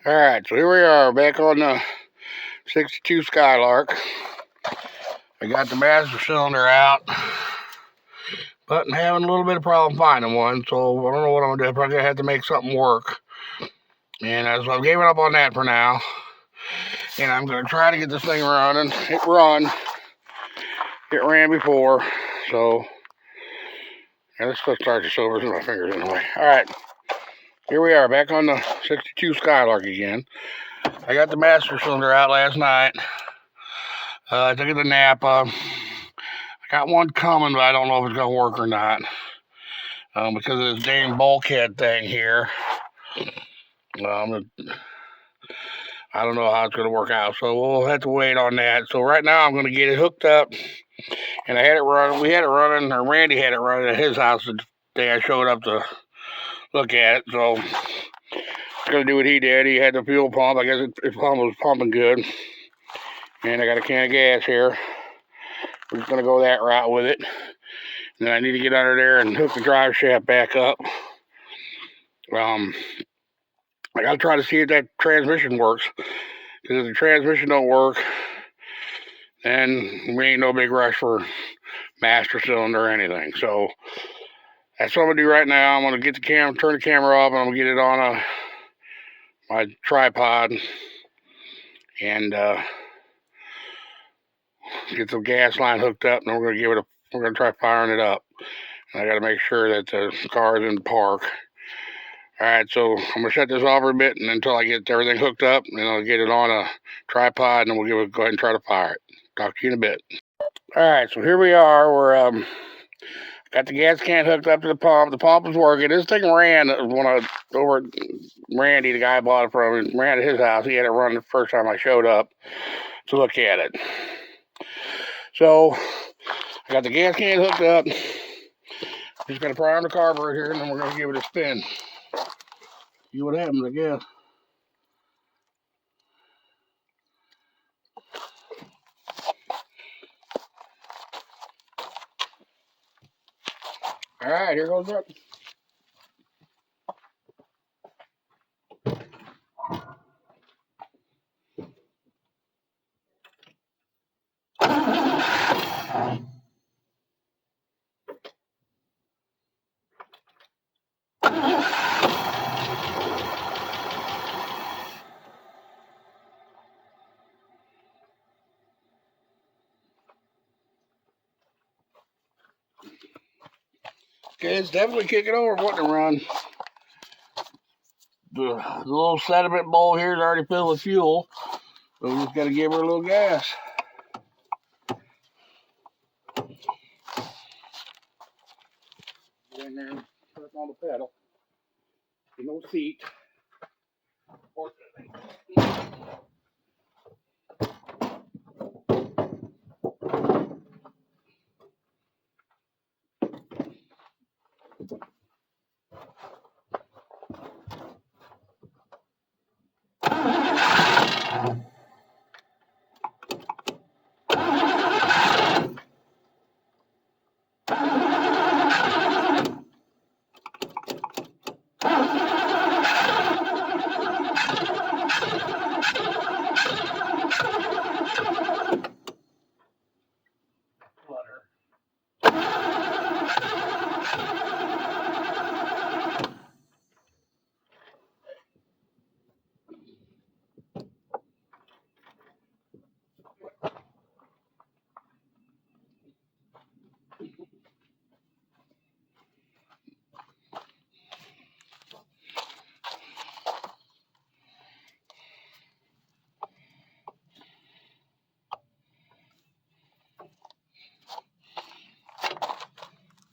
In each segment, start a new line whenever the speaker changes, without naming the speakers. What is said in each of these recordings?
Alright, so here we are back on the 62 Skylark. I got the master cylinder out, but I'm having a little bit of problem finding one, so I don't know what I'm going to do. I'm probably going to have to make something work. And so I've given up on that for now. And I'm going to try to get this thing running. It ran before, so let's start this over with my fingers anyway. Alright, here we are back on the 62 Skylark again. I got the master cylinder out last night. I took it to Napa. I got one coming, but I don't know if it's going to work or not. Because of this dang bulkhead thing here. I don't know how it's going to work out, so we'll have to wait on that. So right now I'm going to get it hooked up, and I had it running. We had it running, or Randy had it running at his house the day I showed up to look at it. So I'm going to do what he did. He had the fuel pump. I guess his pump was pumping good. And I got a can of gas here. We're just going to go that route with it. And then I need to get under there and hook the drive shaft back up. I got to try to see if that transmission works. Because if the transmission don't work, then we ain't no big rush for master cylinder or anything. So that's what I'm going to do right now. I'm going to get the camera, turn the camera off, and I'm going to get it on my tripod. And get the gas line hooked up, and we're going to try firing it up. And I got to make sure that the car is in park. Alright, so I'm going to shut this off for a bit and until I get everything hooked up, and I'll get it on a tripod, and then we'll go ahead and try to fire it. Talk to you in a bit. Alright, so here we are. We're got the gas can hooked up to the pump. The pump is working. This thing ran when I over at Randy, the guy I bought it from, ran at his house. He had it run the first time I showed up to look at it. So I got the gas can hooked up. Just going to pry on the carburetor here, and then we're going to give it a spin. See what happens, I guess. Alright, here goes up. Okay, it's definitely kicking over, wanting to run. The little sediment bowl here is already filled with fuel, so we just got to give her a little gas. Get in there and press on the pedal. There's no seat.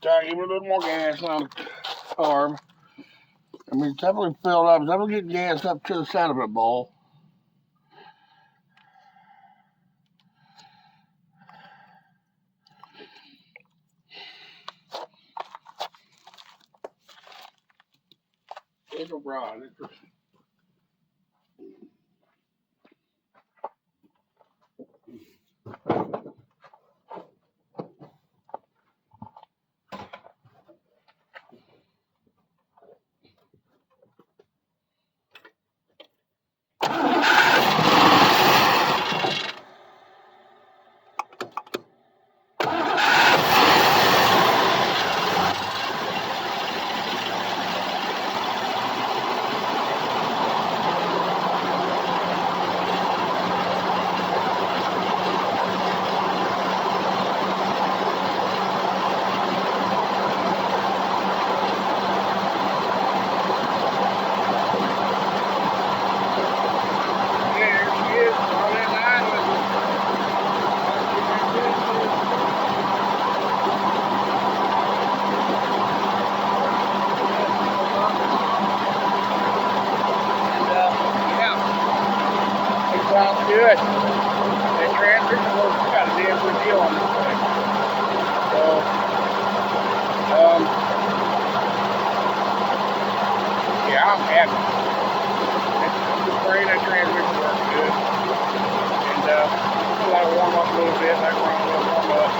Try to give it a little more gas on the carb. I mean, it's definitely filled up. It's definitely getting gas up to the sediment bowl. It's a rod. good. The transmission works got a damn good deal on this thing. So, yeah, I'm happy. I'm just praying that transmission works good. And let it warm up a little bit, let it run a little warm up.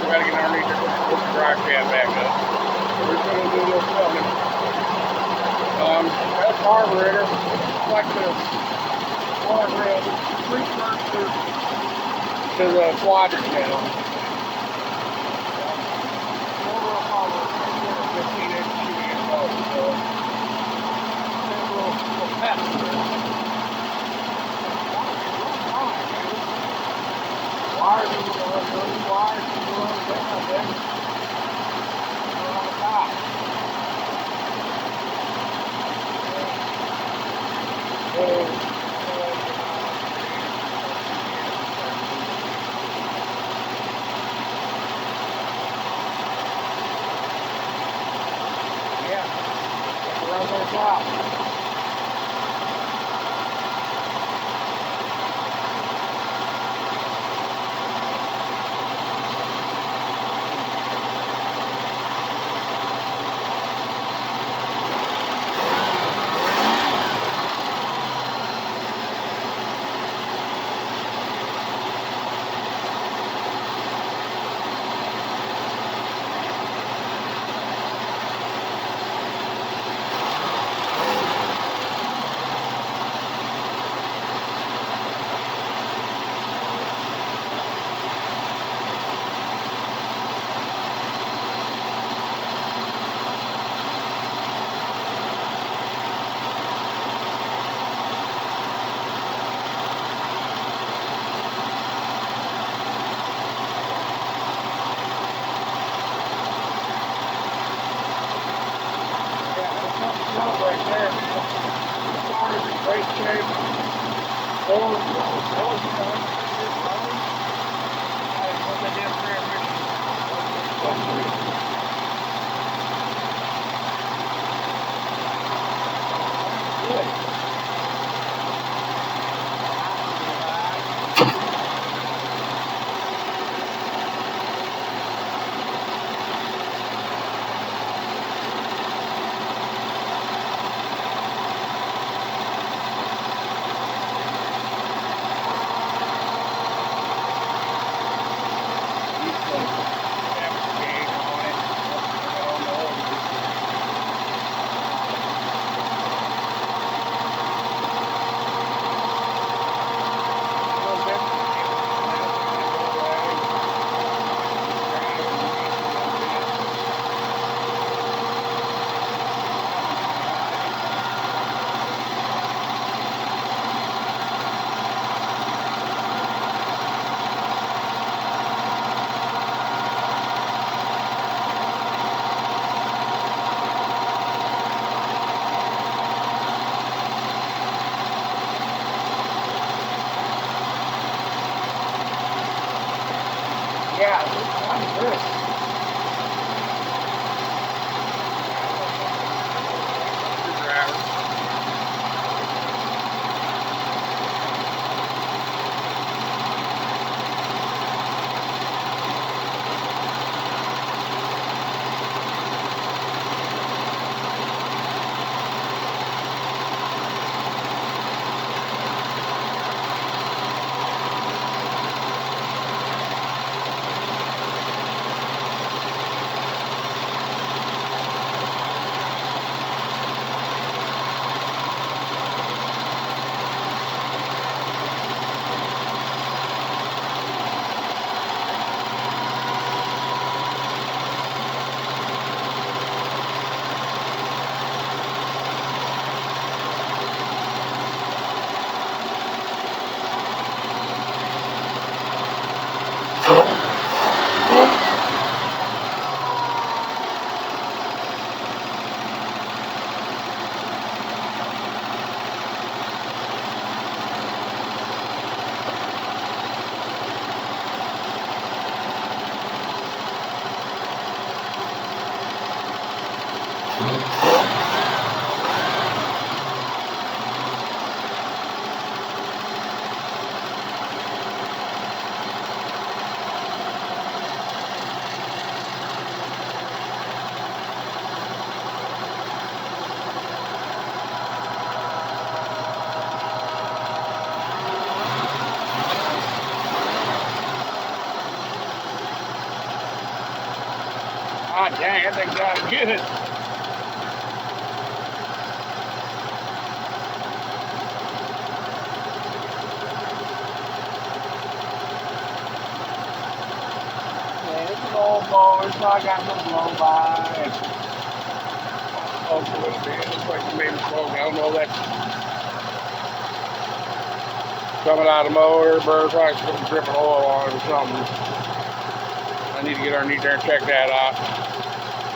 We gotta get underneath it, put the drive shaft back up. So we're just gonna do a little filming. That carburetor, like the water rail, precursor to the quadrant now. Overall power, 15-inch shooting involved, so a little fast. Wires are going wires are going down there. We're on top. Yeah, runs on top. Right there, the car is in great shape. Yeah, I'm good. God dang, that thing got good. Man, it's an old blower, so I got no blow by. A little bit. Looks like maybe smoke. I don't know if that's coming out of the motor. Bird probably some dripping oil on it or something. I need to get underneath there and check that out.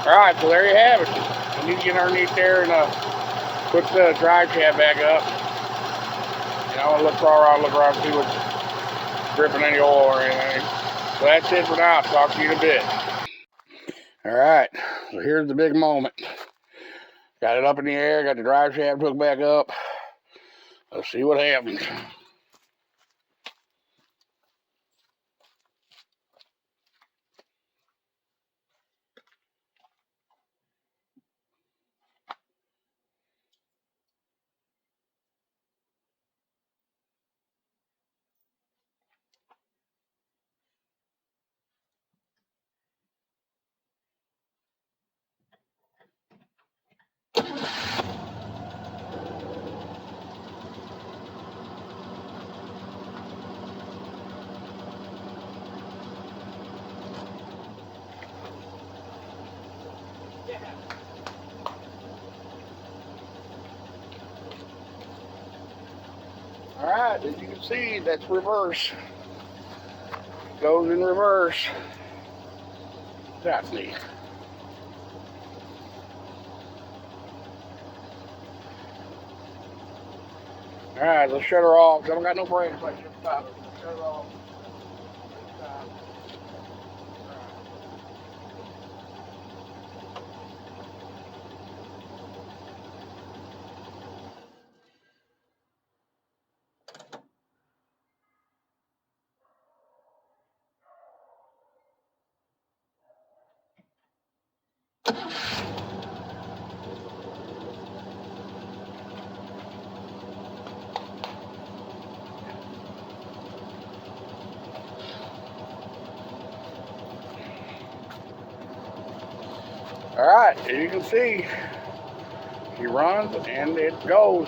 Alright, so there you have it. I need to get underneath there and put the drive shaft back up. And I want to look around, see what's dripping any oil or anything. So that's it for now. Talk to you in a bit. Alright, so here's the big moment. Got it up in the air, got the drive shaft hooked back up. Let's see what happens. Alright, as you can see, that's reverse. Goes in reverse. That's neat. Alright, let's shut her off. I haven't got no brakes. I should stop it. Shut it off. Alright, as you can see, she runs and it goes.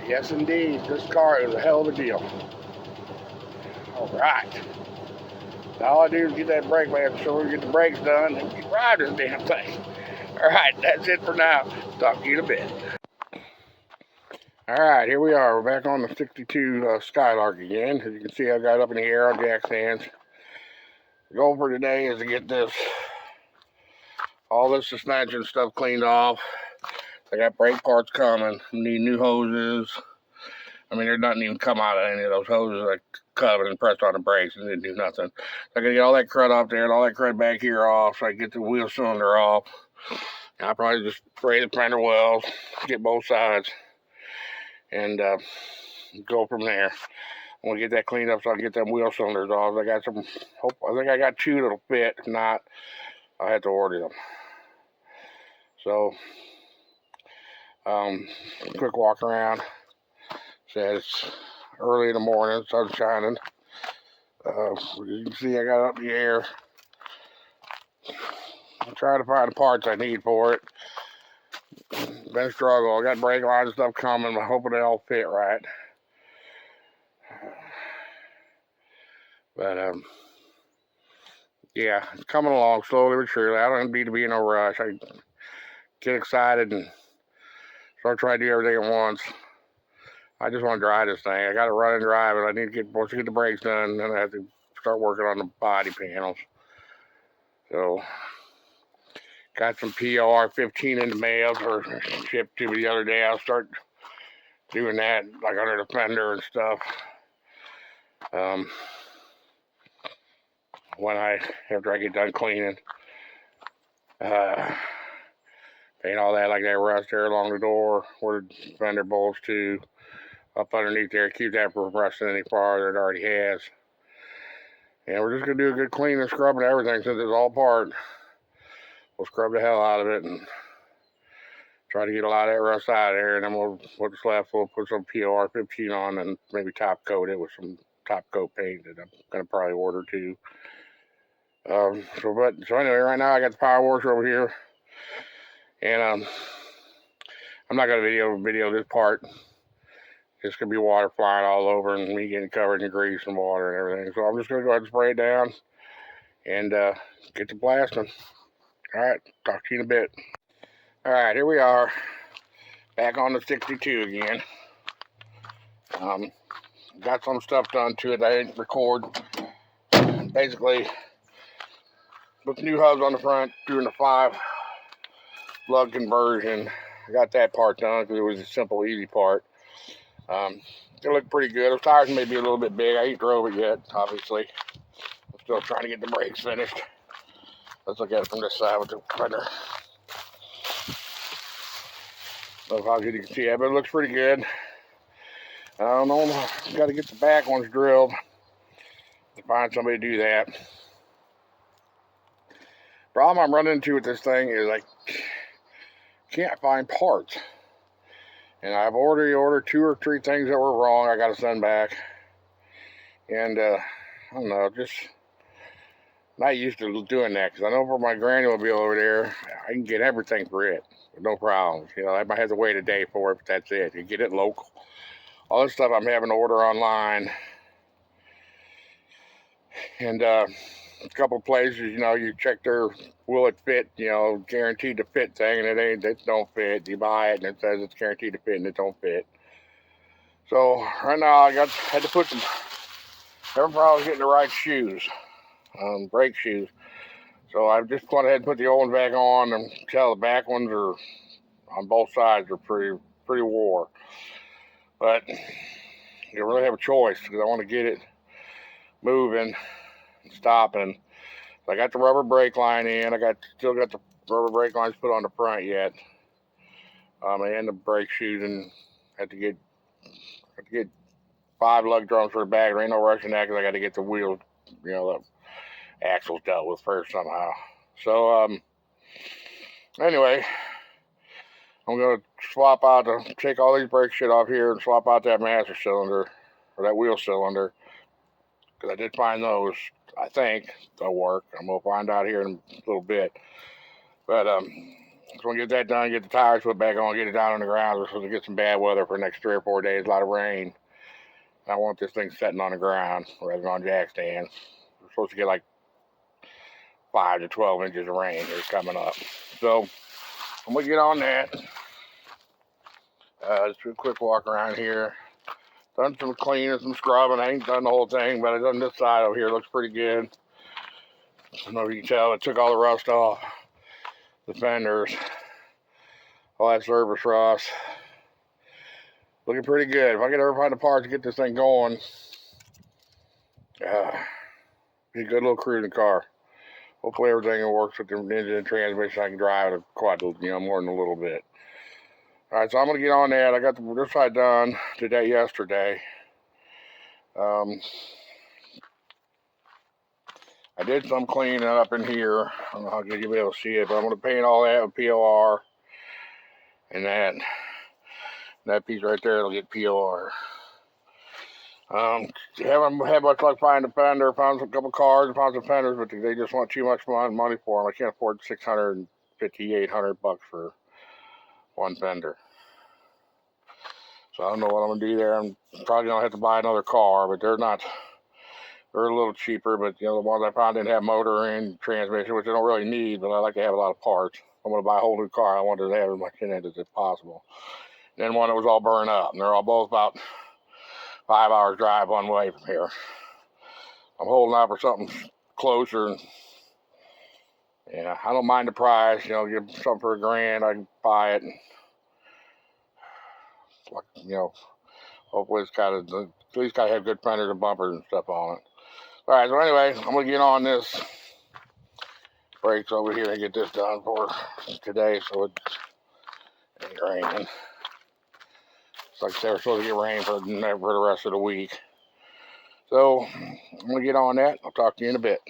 Yes, indeed, this car is a hell of a deal. Alright. Now all I do is get that brake man so we get the brakes done and keep riding this damn thing. Alright, that's it for now. Talk to you in a bit. Alright, here we are. We're back on the 62 Skylark again. As you can see, I got up in the air on jack stands. The goal for today is to get all this suspension stuff cleaned off. I got brake parts coming. Need new hoses. I mean, there doesn't even come out of any of those hoses. I cut them and pressed on the brakes and didn't do nothing. I gotta get all that crud off there and all that crud back here off so I can get the wheel cylinder off. And I'll probably just spray the fender wells, get both sides, and go from there. I'm gonna get that cleaned up so I can get them wheel cylinders off. I got some, I think I got two that'll fit. If not, I'll have to order them. So, quick walk around. Said it's early in the morning, sun's shining. You can see I got it up in the air. I'm trying to find the parts I need for it. Been a struggle. I got brake lines and stuff coming. I'm hoping they all fit right. But yeah, it's coming along slowly but surely. I don't need to be in no rush. I get excited and start trying to do everything at once. I just want to drive this thing. I got to run and drive it. I need to get once I get the brakes done, then I have to start working on the body panels. So, got some POR 15 in the mail or shipped to me the other day. I'll start doing that, like under the fender and stuff. After I get done cleaning, paint all that like that rust there along the door where the fender bolts to, up underneath there, keep that from rusting any farther than it already has. And we're just gonna do a good clean and scrub and everything since it's all apart. We'll scrub the hell out of it and try to get a lot of that rust out of there, and then what's left, we'll put some POR 15 on and maybe top coat it with some top coat paint that I'm gonna probably order too. So anyway, right now I got the power washer over here, and I'm not gonna video this part. It's gonna be water flying all over and me getting covered in grease and water and everything. So I'm just gonna go ahead and spray it down and get to blasting. All right, talk to you in a bit. All right, here we are, back on the 62 again. Got some stuff done to it that I didn't record. Basically, with the new hubs on the front, doing the 5 lug conversion. I got that part done because it was a simple, easy part. It looked pretty good. Those tires may be a little bit big. I ain't drove it yet, obviously. I'm still trying to get the brakes finished. Let's look at it from this side with the fender. Don't know how good you can see it, but it looks pretty good. I don't know. Got to get the back ones drilled to find somebody to do that. Problem I'm running into with this thing is I can't find parts. And I've ordered 2 or 3 things that were wrong. I got to send back. And I don't know, just not used to doing that, because I know for my granule over there, I can get everything for it, no problems. You know, I might have to wait a day for it, but that's it. You get it local. All this stuff I'm having to order online. And a couple of places, you know, you check their will it fit, you know, guaranteed to fit thing, and it don't fit. You buy it and it says it's guaranteed to fit and it don't fit. So right now I had to put some, having problems getting the right shoes, brake shoes. So I've just gone ahead and put the old ones back on, and tell the back ones are on both sides are pretty wore. But you really have a choice, because I want to get it moving and stopping. So I got the rubber brake line in. Still got the rubber brake lines put on the front yet. And the brake shoes, and have to get 5 lug drums for the back. There ain't no rush in that, because I got to get the wheels, you know, the axles dealt with first somehow. So anyway, I'm gonna take all these brake shit off here and swap out that master cylinder, or that wheel cylinder, because I did find those. I think they'll work. I'm gonna find out here in a little bit. But just want to get that done, get the tires put back on, get it down on the ground. We're supposed to get some bad weather for the next 3 or 4 days, a lot of rain. I want this thing sitting on the ground rather than on jack stands. We're supposed to get like 5 to 12 inches of rain here coming up. So I'm gonna get on that. Just do a quick walk around here. Done some cleaning, some scrubbing. I ain't done the whole thing, but I've done this side over here. Looks pretty good. I don't know if you can tell, it took all the rust off the fenders, all that surface rust. Looking pretty good. If I could ever find the parts to get this thing going, be a good little cruising car. Hopefully everything works with the engine and transmission. I can drive it quite, you know, more than a little bit. All right, so I'm gonna get on that. I got this side done yesterday. I did some cleaning up in here. I don't know how good you'll be able to see it, but I'm going to paint all that with POR. And that piece right there will get POR. Haven't had much luck finding a fender. Found a couple cars, found some fenders, but they just want too much money for them. I can't afford $650, $800 for one fender. So I don't know what I'm going to do there. I'm probably going to have to buy another car, but they're a little cheaper, but you know, the ones I found didn't have motor and transmission, which I don't really need, but I like to have a lot of parts. I'm going to buy a whole new car. I wanted to have as much in it as possible. And then one that was all burned up, and they're all both about 5 hours drive one way from here. I'm holding out for something closer. Yeah, I don't mind the price. You know, give something for $1,000, I can buy it. Like, you know, hopefully it's at least got to have good fenders and bumpers and stuff on it. All right, so anyway, I'm going to get on this brakes over here and get this done for today, so it ain't raining. It's like they're supposed to get rain for the rest of the week. So I'm going to get on that. I'll talk to you in a bit.